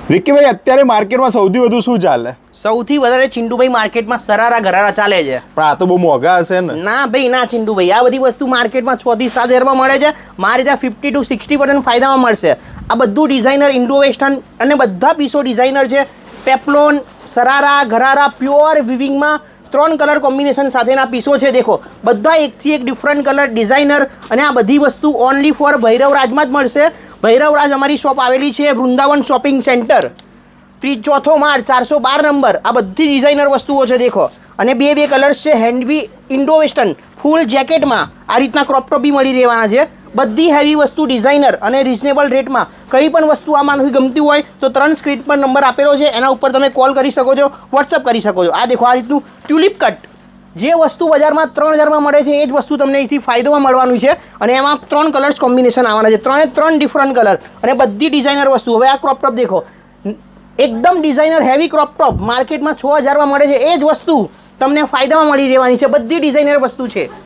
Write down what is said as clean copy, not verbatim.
વિક્કીભાઈ અત્યારે માર્કેટમાં સૌથી વધુ શું ચાલે? સૌથી વધારે ચિંટુભાઈ માર્કેટમાં સરારા ઘરારા ચાલે છે. પણ આ તો બહુ મોંઘા હશે ને? ના ભાઈ ના ચિંટુભાઈ, આ બધી વસ્તુ માર્કેટમાં 6 થી 7,000માં મળે છે. મારે ત્યાં 50 to 60% ફાયદામાં મળશે. આ બધું ડિઝાઇનર ઇન્ડો વેસ્ટર્ન અને બધા પીસો ડિઝાઇનર છે. પેપ્લોન, સરારા, ઘરારા, પ્યોર વિવિંગમાં 3 કલર કોમ્બિનેશન સાથેના પીસો છે. દેખો બધા એકથી એક ડિફરન્ટ કલર ડિઝાઇનર, અને આ બધી વસ્તુ ઓનલી ફોર ભૈરવરાજમાં જ મળશે. ભૈરવરાજ અમારી શોપ આવેલી છે વૃંદાવન શોપિંગ સેન્ટર, 4થો માળ, 412 નંબર. આ બધી ડિઝાઇનર વસ્તુઓ છે. દેખો, અને બે કલર્સ છે. હેન્ડવી ઇન્ડો વેસ્ટર્ન ફૂલ જેકેટમાં આ રીતના ક્રોપ ટોપ બી મળી રહેવાના છે. બધી હેવી વસ્તુ ડિઝાઇનર અને રિઝનેબલ રેટમાં. કંઈ પણ વસ્તુ આમાંથી ગમતી હોય તો 3 સ્ક્રીન પર નંબર આપેલો છે, એના ઉપર તમે કોલ કરી શકો છો, વોટ્સઅપ કરી શકો છો. આ દેખો, આ રીતનું ટ્યુલિપ કટ, જે વસ્તુ બજારમાં 3,000માં મળે છે એ જ વસ્તુ તમને અહીંથી ફાયદોમાં મળવાનું છે. અને એમાં 3 કલર્સ કોમ્બિનેશન આવવાના છે, 3 ડિફરન્ટ કલર, અને બધી ડિઝાઇનર વસ્તુ. હવે આ ક્રોપ ટોપ દેખો, એકદમ ડિઝાઇનર હેવી ક્રોપ ટોપ માર્કેટમાં 6,000માં મળે છે, એ જ વસ્તુ તમને ફાયદામાં મળી રહેવાની છે. બધી ડિઝાઇનર વસ્તુ છે.